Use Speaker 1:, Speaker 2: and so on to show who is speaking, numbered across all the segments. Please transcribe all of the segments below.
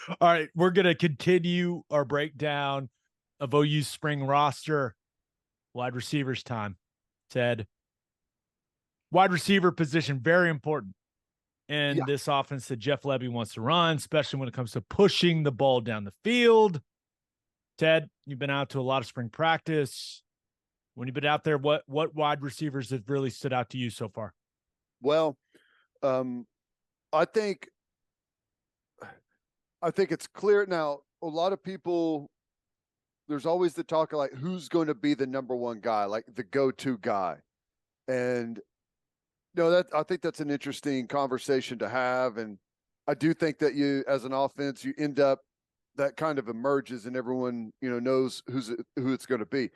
Speaker 1: All right, we're going to continue our breakdown of OU's spring roster. Wide receivers time. Ted, wide receiver position, very important in
Speaker 2: Yeah.
Speaker 1: this offense that Jeff Lebby wants to run, especially when it comes to pushing the ball down the field. Ted, you've been out to a lot of spring practice. When you've been out there, what wide receivers have really stood out to you so far?
Speaker 2: Well, um, I think it's clear now. A lot of people, there's always the talk of like who's going to be the number one guy, like the go-to guy. And no, that I think that's an interesting conversation to have. And I do think that you, as an offense, you end up that kind of emerges, and everyone knows who it's going to be.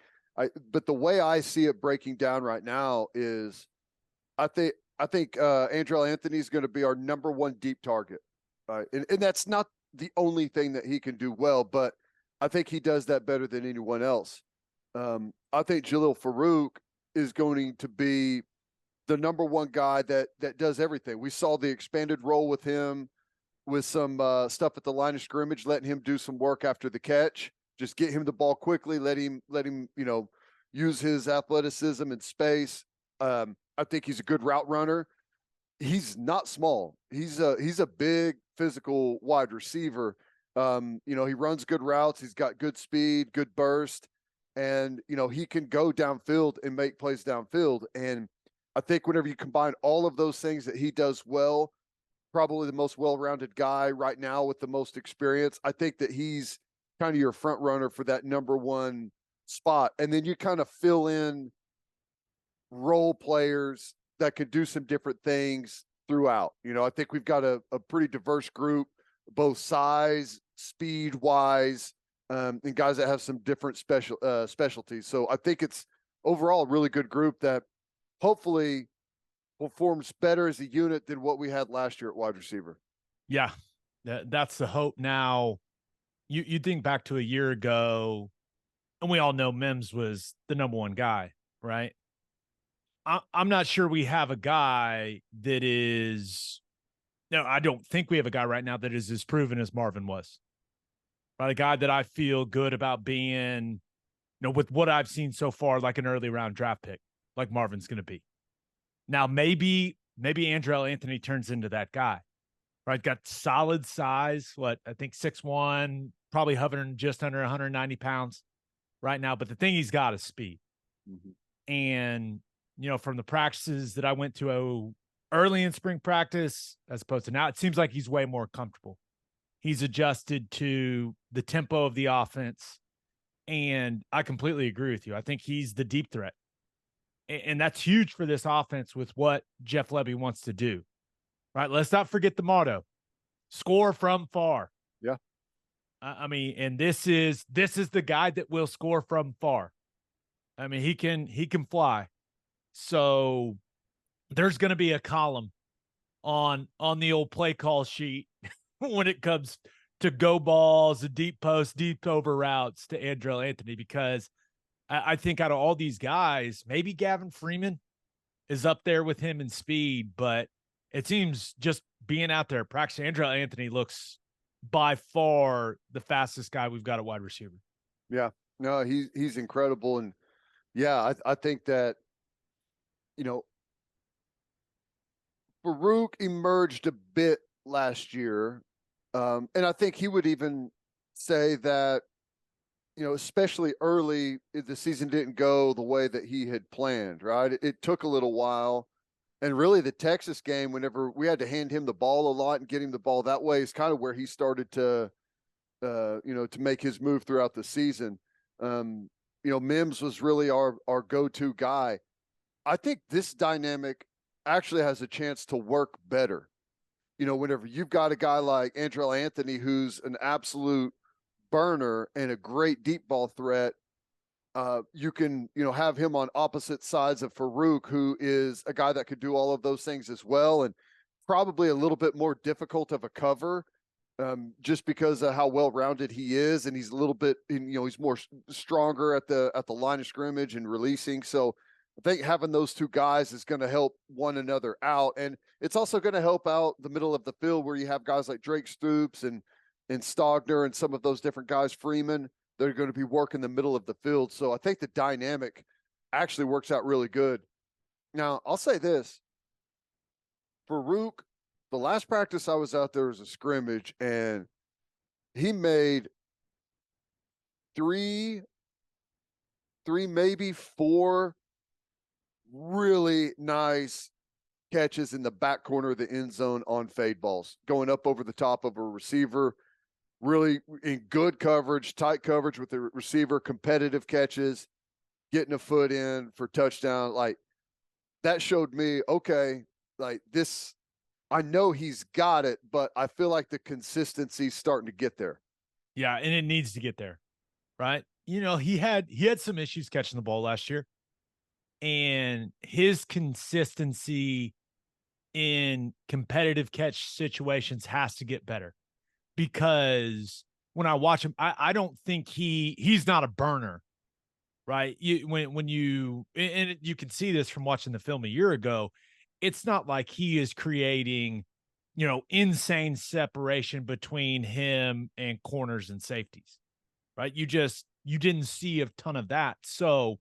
Speaker 2: But the way I see it breaking down right now is, I think Andrell Anthony is going to be our number one deep target, and that's not the only thing that he can do well, but I think he does that better than anyone else. I think Jalil Farooq is going to be the number one guy that does everything. We saw the expanded role with him with some stuff at the line of scrimmage, letting him do some work after the catch, just get him the ball quickly, let him use his athleticism and space. I think he's a good route runner. He's not small. He's a big physical wide receiver. He runs good routes. He's got good speed, good burst, and he can go downfield and make plays downfield. And I think whenever you combine all of those things that he does well, probably the most well-rounded guy right now with the most experience, I think that he's kind of your front runner for that number one spot. And then you kind of fill in role players that could do some different things throughout. I think we've got a pretty diverse group, both size, speed wise, and guys that have some different specialties. So I think it's overall a really good group that hopefully performs better as a unit than what we had last year at wide receiver.
Speaker 1: Yeah, that's the hope. Now, you think back to a year ago, and we all know Mims was the number one guy, right? I'm not sure we have a guy that is. No, I don't think we have a guy right now that is as proven as Marvin was. Right, a guy that I feel good about being, with what I've seen so far, like an early round draft pick, like Marvin's going to be. Now, maybe Andrell Anthony turns into that guy, right? Got solid size, I think 6'1", probably hovering just under 190 pounds right now. But the thing he's got is speed. Mm-hmm. And, from the practices that I went to early in spring practice, as opposed to now, it seems like he's way more comfortable. He's adjusted to the tempo of the offense. And I completely agree with you. I think he's the deep threat. And that's huge for this offense with what Jeff Lebby wants to do, right? Let's not forget the motto: score from far.
Speaker 2: Yeah.
Speaker 1: I mean, and this is the guy that will score from far. I mean, he can fly. So there's going to be a column on the old play call sheet when it comes to go balls, deep posts, deep over routes to Andrell Anthony, because I think out of all these guys, maybe Gavin Freeman is up there with him in speed, but it seems just being out there practicing, Andrell Anthony looks by far the fastest guy we've got at wide receiver.
Speaker 2: Yeah, no, he's incredible. And yeah, I think that, Farooq emerged a bit last year. And I think he would even say that, especially early, the season didn't go the way that he had planned, right? It took a little while. And really the Texas game, whenever we had to hand him the ball a lot and get him the ball that way, is kind of where he started to make his move throughout the season. Mims was really our go-to guy. I think this dynamic actually has a chance to work better. Whenever you've got a guy like Andrell Anthony, who's an absolute burner and a great deep ball threat, you can, have him on opposite sides of Farooq, who is a guy that could do all of those things as well, and probably a little bit more difficult of a cover, just because of how well-rounded he is, and he's a little bit, he's more stronger at the line of scrimmage and releasing. So I think having those two guys is going to help one another out, and it's also going to help out the middle of the field where you have guys like Drake Stoops and and Stogner and some of those different guys, Freeman, they're going to be working the middle of the field. So I think the dynamic actually works out really good. Now, I'll say this. Farooq, the last practice I was out there was a scrimmage, and he made three, maybe four really nice catches in the back corner of the end zone on fade balls, going up over the top of a receiver, really in good coverage, tight coverage with the receiver, competitive catches, getting a foot in for touchdown. Like, that showed me, okay, like this, I know he's got it, but I feel like the consistency's starting to get there.
Speaker 1: Yeah, and it needs to get there, right? You know, he had some issues catching the ball last year, and his consistency in competitive catch situations has to get better, because when I watch him, I don't think he's not a burner, right? When you, and you can see this from watching the film a year ago, it's not like he is creating, you know, insane separation between him and corners and safeties, right? You didn't see a ton of that. So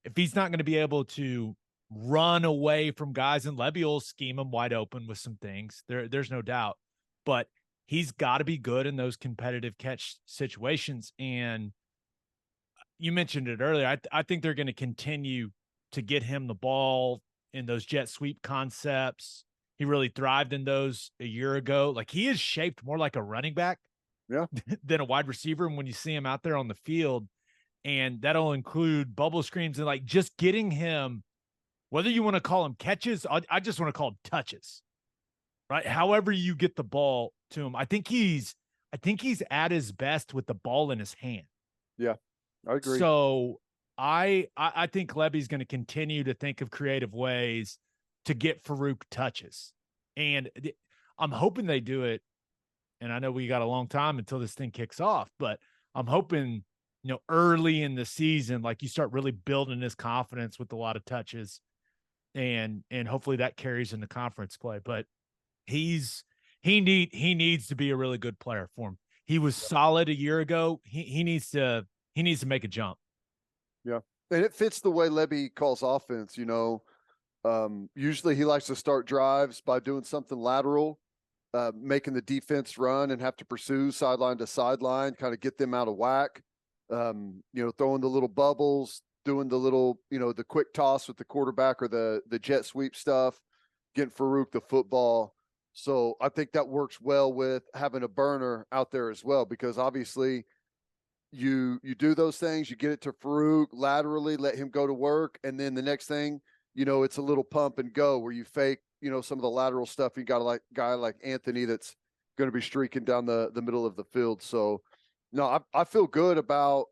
Speaker 1: if he's not going to be able to run away from guys, and Levy will scheme him wide open with some things, there's no doubt, but he's got to be good in those competitive catch situations. And you mentioned it earlier. I think they're going to continue to get him the ball in those jet sweep concepts. He really thrived in those a year ago. Like, he is shaped more like a running back,
Speaker 2: yeah,
Speaker 1: than a wide receiver. And when you see him out there on the field, and that'll include bubble screens and like just getting him, whether you want to call them catches, I just want to call them touches, right? However you get the ball to him, I think he's at his best with the ball in his hand.
Speaker 2: Yeah, I agree.
Speaker 1: So I think Levy's going to continue to think of creative ways to get Farooq touches, and I'm hoping they do it. And I know we got a long time until this thing kicks off, but I'm hoping, you know, early in the season, like, you start really building his confidence with a lot of touches, and hopefully that carries into conference play. But he needs to be a really good player for him. He was solid a year ago. He needs to make a jump.
Speaker 2: Yeah. And it fits the way Levy calls offense, you know. Usually he likes to start drives by doing something lateral, making the defense run and have to pursue sideline to sideline, kind of get them out of whack. You know, throwing the little bubbles, doing the little, you know, the quick toss with the quarterback, or the jet sweep stuff, getting Farooq the football. So I think that works well with having a burner out there as well, because obviously you do those things, you get it to Farooq laterally, let him go to work, and then the next thing, you know, it's a little pump and go where you fake, you know, some of the lateral stuff. You got a guy like Anthony that's going to be streaking down the middle of the field. So no, I feel good about,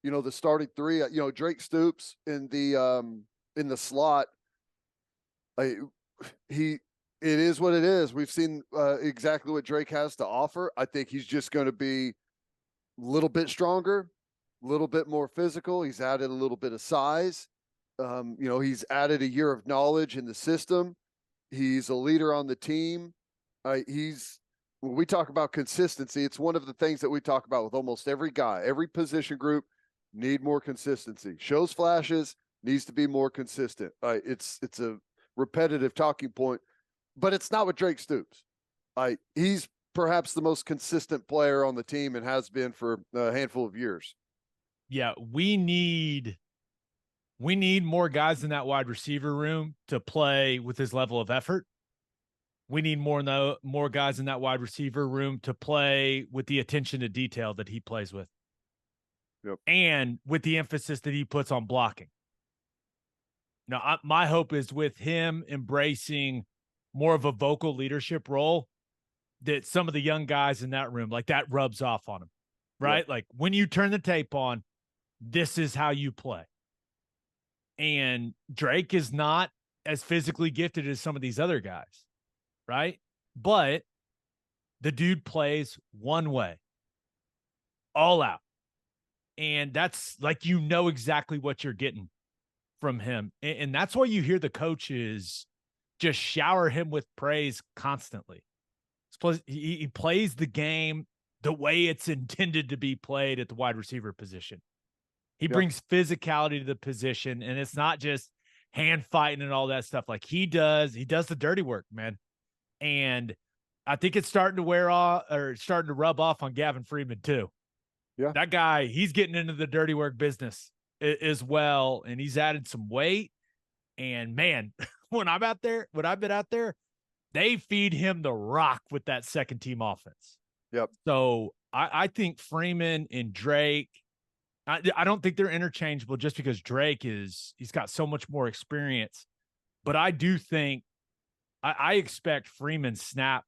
Speaker 2: you know, the starting three. You know, Drake Stoops in the slot. It is what it is. We've seen exactly what Drake has to offer. I think he's just going to be a little bit stronger, a little bit more physical. He's added a little bit of size. You know, he's added a year of knowledge in the system. He's a leader on the team. When we talk about consistency, it's one of the things that we talk about with almost every guy, every position group need more consistency. Shows flashes, needs to be more consistent. It's a repetitive talking point, but it's not with Drake Stoops. He's perhaps the most consistent player on the team and has been for a handful of years.
Speaker 1: Yeah, we need more guys in that wide receiver room to play with his level of effort. We need more guys in that wide receiver room to play with the attention to detail that he plays with.
Speaker 2: Yep.
Speaker 1: And with the emphasis that he puts on blocking. Now, my hope is with him embracing more of a vocal leadership role, that some of the young guys in that room, like, that rubs off on him, right? Yep. Like, when you turn the tape on, this is how you play. And Drake is not as physically gifted as some of these other guys, right? But the dude plays one way, all out. And that's like, you know exactly what you're getting from him. And that's why you hear the coaches just shower him with praise constantly. He plays the game the way it's intended to be played at the wide receiver position. He
Speaker 2: Yeah.
Speaker 1: brings physicality to the position, and it's not just hand fighting and all that stuff. Like he does the dirty work, man. And I think it's starting to wear off or starting to rub off on Gavin Freeman too.
Speaker 2: Yeah.
Speaker 1: That guy, he's getting into the dirty work business as well. And he's added some weight. And man, when I've been out there, they feed him the rock with that second team offense.
Speaker 2: Yep.
Speaker 1: So I think Freeman and Drake, I don't think they're interchangeable just because he's got so much more experience. But I do think I expect Freeman's snap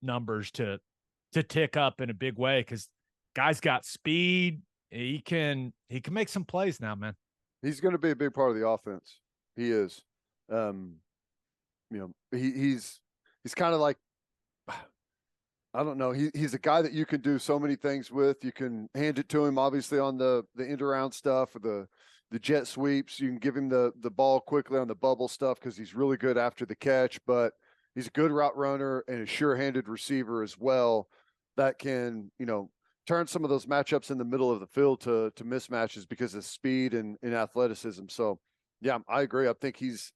Speaker 1: numbers to tick up in a big way because guy's got speed. He can make some plays now, man.
Speaker 2: He's going to be a big part of the offense. He is. He's kind of like, I don't know. He's a guy that you can do so many things with. You can hand it to him, obviously, on the end around stuff, or the jet sweeps. You can give him the ball quickly on the bubble stuff because he's really good after the catch. But he's a good route runner and a sure-handed receiver as well that can, turn some of those matchups in the middle of the field to mismatches because of speed and athleticism. So, yeah, I agree. I think he's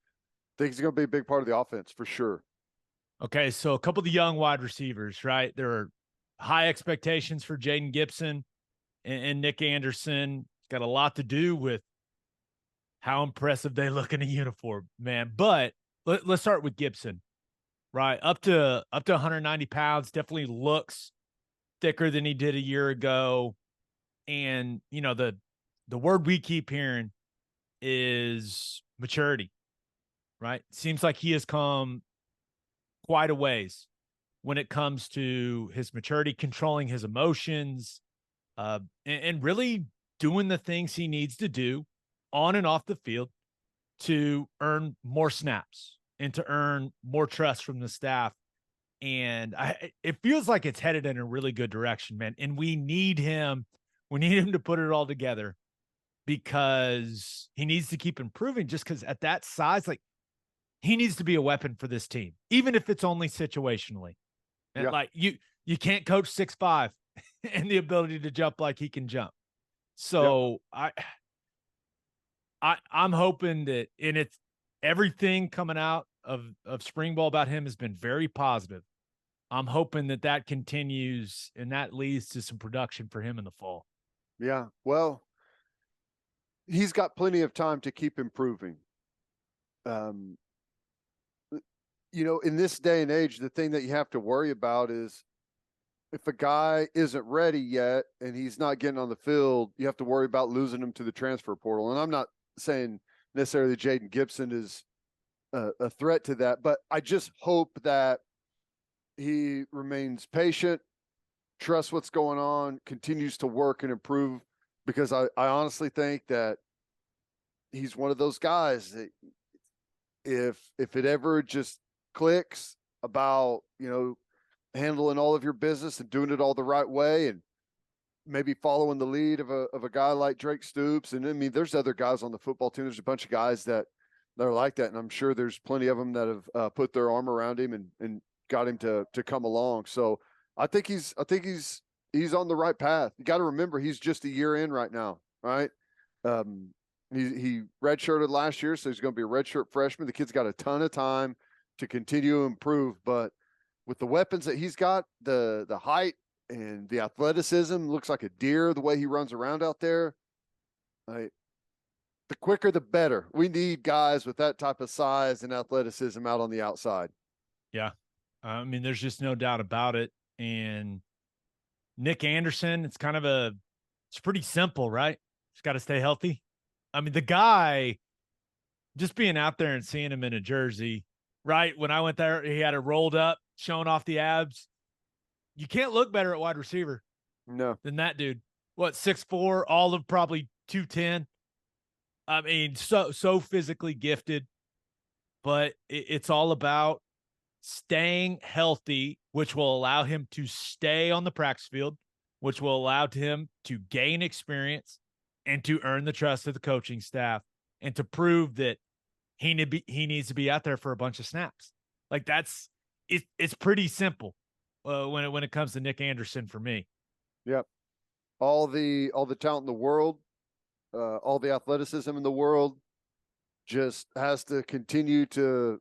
Speaker 2: going to be a big part of the offense for sure.
Speaker 1: Okay, so a couple of the young wide receivers, right? There are high expectations for Jaden Gibson and Nick Anderson. It's got a lot to do with how impressive they look in a uniform, man. But let's start with Gibson, right? Up to 190 pounds, definitely looks thicker than he did a year ago. And, the word we keep hearing is maturity, right? Seems like he has come quite a ways when it comes to his maturity, controlling his emotions, and really doing the things he needs to do on and off the field to earn more snaps and to earn more trust from the staff. And it feels like it's headed in a really good direction, man. And we need him to put it all together because he needs to keep improving just because at that size, like, he needs to be a weapon for this team, even if it's only situationally. And
Speaker 2: Yeah.
Speaker 1: like you can't coach 6'5" and the ability to jump like he can jump. So I'm hoping that, and it's everything coming out of spring ball about him has been very positive. I'm hoping that continues and that leads to some production for him in the fall.
Speaker 2: Yeah. Well, he's got plenty of time to keep improving. In this day and age, the thing that you have to worry about is if a guy isn't ready yet and he's not getting on the field, you have to worry about losing him to the transfer portal. And I'm not saying necessarily Jaden Gibson is a threat to that, but I just hope that he remains patient, trusts what's going on, continues to work and improve, because I honestly think that he's one of those guys that if it ever just clicks about, handling all of your business and doing it all the right way and maybe following the lead of a guy like Drake Stoops. And I mean, there's other guys on the football team. There's a bunch of guys that are like that. And I'm sure there's plenty of them that have put their arm around him and got him to come along. So I think he's on the right path. You got to remember, he's just a year in right now. Right. He redshirted last year, so he's going to be a redshirt freshman. The kid's got a ton of time to continue to improve, but with the weapons that he's got, the height and the athleticism, looks like a deer the way he runs around out there. The quicker the better. We need guys with that type of size and athleticism out on the outside.
Speaker 1: Yeah. I mean, there's just no doubt about it. And Nick Anderson, it's pretty simple, right? Just got to stay healthy. I mean, the guy, just being out there and seeing him in a jersey, right? When I went there, he had it rolled up, showing off the abs. You can't look better at wide receiver than that dude. What, 6'4", all of probably 210. I mean, so physically gifted, but it's all about staying healthy, which will allow him to stay on the practice field, which will allow him to gain experience and to earn the trust of the coaching staff and to prove that he needs to be out there for a bunch of snaps. Like it's pretty simple when it comes to Nick Anderson for me.
Speaker 2: Yep. All the talent in the world, all the athleticism in the world, just has to continue to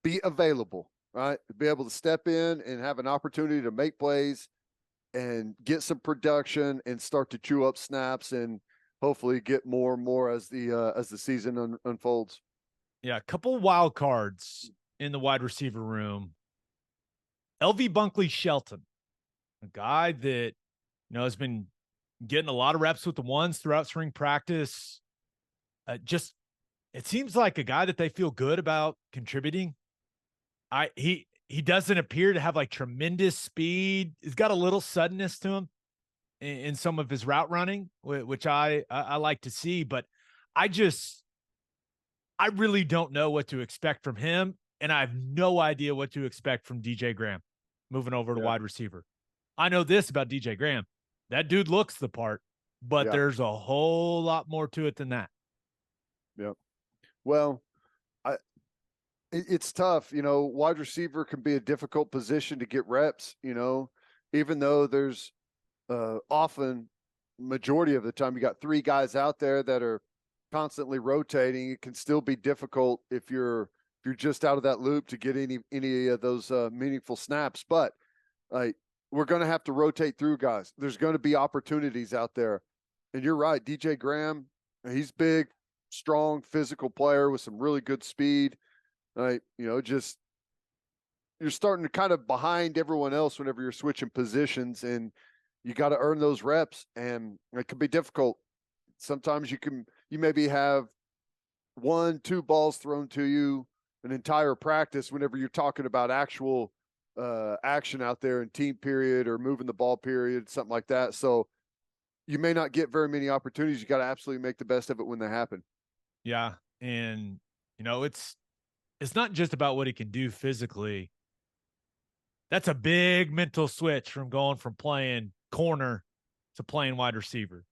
Speaker 2: be available, right? Be able to step in and have an opportunity to make plays and get some production and start to chew up snaps and hopefully get more and more as the season unfolds.
Speaker 1: Yeah, a couple wild cards in the wide receiver room. LV Bunkley-Shelton, a guy that has been getting a lot of reps with the ones throughout spring practice. Just it seems like a guy that they feel good about contributing. He doesn't appear to have like tremendous speed. He's got a little suddenness to him in some of his route running, which I like to see. But I really don't know what to expect from him, and I have no idea what to expect from DJ Graham moving over to wide receiver. I know this about DJ Graham. That dude looks the part, but there's a whole lot more to it than that.
Speaker 2: Yep. Well, it's tough. Wide receiver can be a difficult position to get reps, even though there's often, majority of the time, you got three guys out there that are constantly rotating. It can still be difficult if you're just out of that loop to get any of those meaningful snaps. But we're going to have to rotate through guys. There's going to be opportunities out there. And you're right, DJ Graham, he's big, strong, physical player with some really good speed. Just you're starting to kind of behind everyone else whenever you're switching positions, and you got to earn those reps, and it can be difficult. Sometimes you maybe have 1-2 balls thrown to you an entire practice whenever you're talking about actual action out there in team period or moving the ball period, something like that. So you may not get very many opportunities. You got to absolutely make the best of it when they happen.
Speaker 1: Yeah. And, it's not just about what he can do physically. That's a big mental switch from going from playing corner to playing wide receiver.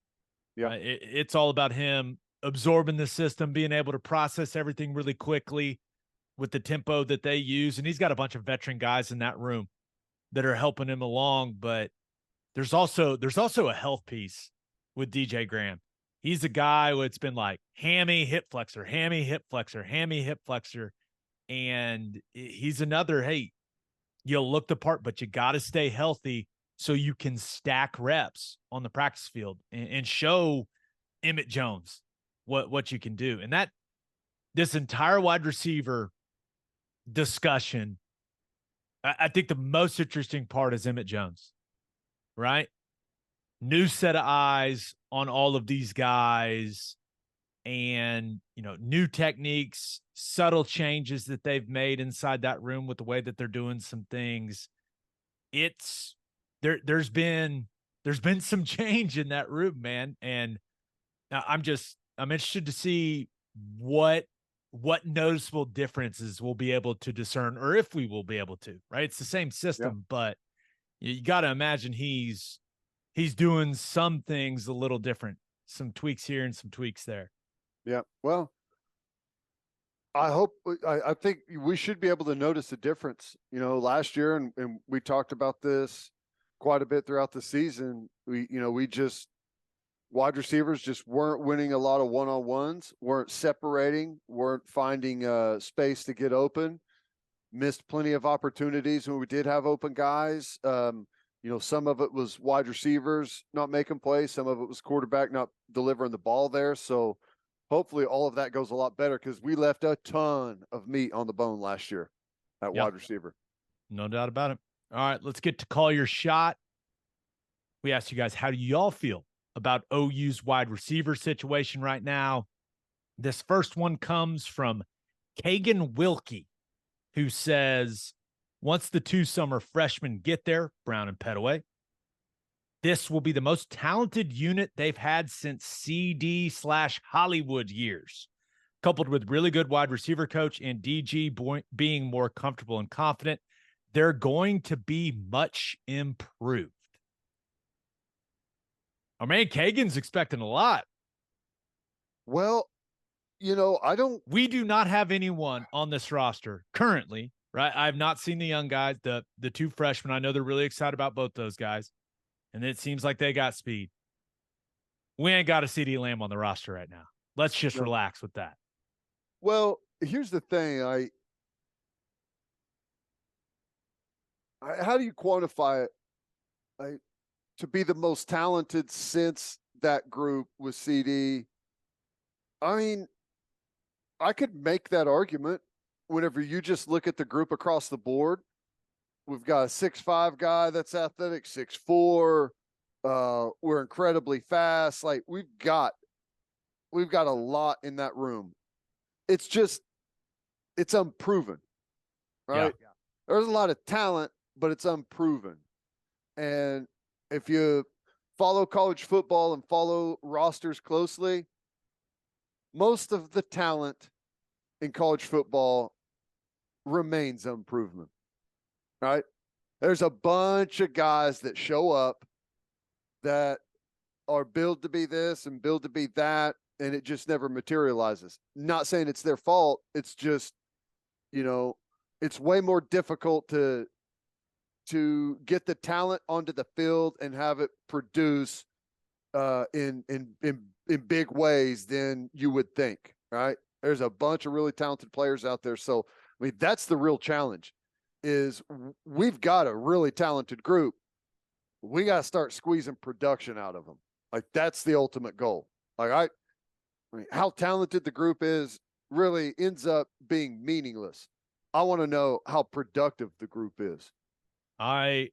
Speaker 2: Yeah.
Speaker 1: It's all about him absorbing the system, being able to process everything really quickly with the tempo that they use. And he's got a bunch of veteran guys in that room that are helping him along. But there's also a health piece with DJ Graham. He's a guy who it's been like hammy hip flexor, hammy hip flexor, hammy hip flexor. And he's another, hey, you'll look the part, but you got to stay healthy so you can stack reps on the practice field and show Emmett Jones what you can do. And that this entire wide receiver discussion, I think the most interesting part is Emmett Jones, right? New set of eyes on all of these guys, and new techniques, subtle changes that they've made inside that room with the way that they're doing some things. It's there's been some change in that room, man. And I'm interested to see what noticeable differences we'll be able to discern, or if we will be able to, right? It's the same system, but you got to imagine he's doing some things a little different, some tweaks here and some tweaks there.
Speaker 2: Yeah. Well, I think we should be able to notice a difference. Last year, and we talked about this quite a bit throughout the season. Wide receivers just weren't winning a lot of one-on-ones, weren't separating, weren't finding space to get open, missed plenty of opportunities when we did have open guys. Some of it was wide receivers not making plays. Some of it was quarterback not delivering the ball there. So hopefully all of that goes a lot better, because we left a ton of meat on the bone last year at wide receiver.
Speaker 1: No doubt about it. All right, let's get to call your shot. We asked you guys, how do y'all feel about OU's wide receiver situation right now? This first one comes from Kagan Wilkie, who says, once the 2 summer freshmen get there, Brown and Petaway, this will be the most talented unit they've had since CD/Hollywood years, coupled with really good wide receiver coach and DG being more comfortable and confident. They're going to be much improved. Our man Kagan's expecting a lot.
Speaker 2: Well,
Speaker 1: we do not have anyone on this roster currently, right? I've not seen the young guys, the 2 freshmen. I know they're really excited about both those guys. and it seems like they got speed. We ain't got a CD Lamb on the roster right now. Let's just relax with that.
Speaker 2: Well, here's the thing. How do you quantify it? To be the most talented since that group with CD. I mean, I could make that argument whenever you just look at the group across the board. We've got a 6'5" guy that's athletic, 6'4". We're incredibly fast. Like we've got a lot in that room. It's unproven, right?
Speaker 1: Yeah.
Speaker 2: There's a lot of talent, but it's unproven. And if you follow college football and follow rosters closely, most of the talent in college football remains unproven, right? There's a bunch of guys that show up that are billed to be this and billed to be that, and it just never materializes. Not saying it's their fault. It's just, it's way more difficult to get the talent onto the field and have it produce in big ways than you would think, right? There's a bunch of really talented players out there. So, I mean, that's the real challenge is we've got a really talented group. We got to start squeezing production out of them. Like that's the ultimate goal. Like I mean, how talented the group is really ends up being meaningless. I want to know how productive the group is.
Speaker 1: I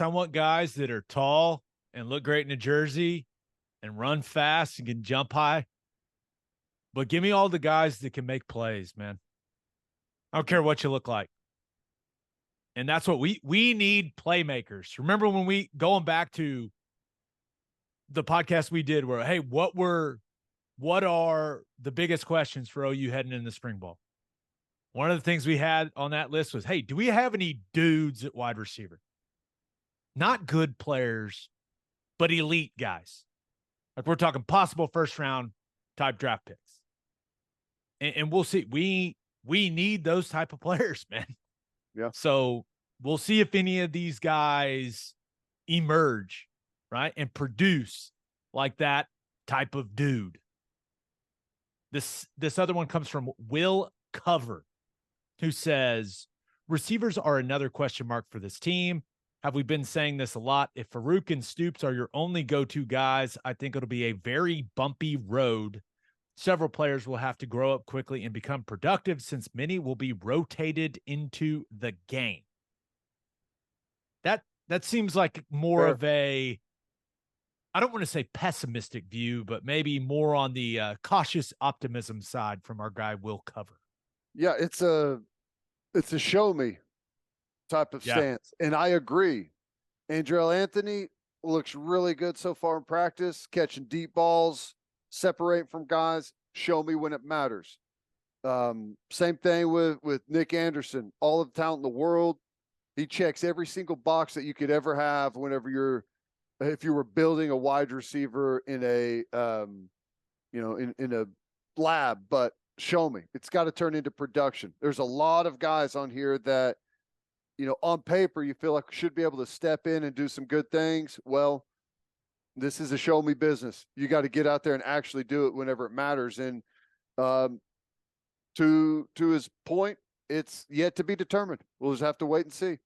Speaker 1: want guys that are tall and look great in a jersey and run fast and can jump high. But give me all the guys that can make plays, man. I don't care what you look like. And that's what we need, playmakers. Remember when going back to the podcast we did where, hey, what are the biggest questions for OU heading in the spring ball? One of the things we had on that list was, hey, do we have any dudes at wide receiver? Not good players, but elite guys. Like we're talking possible first round type draft picks. And we'll see. We need those type of players, man.
Speaker 2: Yeah.
Speaker 1: So we'll see if any of these guys emerge, right, and produce like that type of dude. This other one comes from Will Cover, who says, receivers are another question mark for this team. Have we been saying this a lot? If Farooq and Stoops are your only go-to guys, I think it'll be a very bumpy road. Several players will have to grow up quickly and become productive since many will be rotated into the game. That seems like more of a, I don't want to say pessimistic view, but maybe more on the cautious optimism side from our guy Will Cover.
Speaker 2: Yeah, it's a show me type of stance. And I agree. Andrell Anthony looks really good so far in practice, catching deep balls, separate from guys, show me when it matters. Same thing with Nick Anderson, all of the talent in the world. He checks every single box that you could ever have whenever if you were building a wide receiver in a, in a lab, but show me. It's got to turn into production. There's a lot of guys on here that, on paper, you feel like should be able to step in and do some good things. Well, this is a show me business. You got to get out there and actually do it whenever it matters. And to his point, it's yet to be determined. We'll just have to wait and see.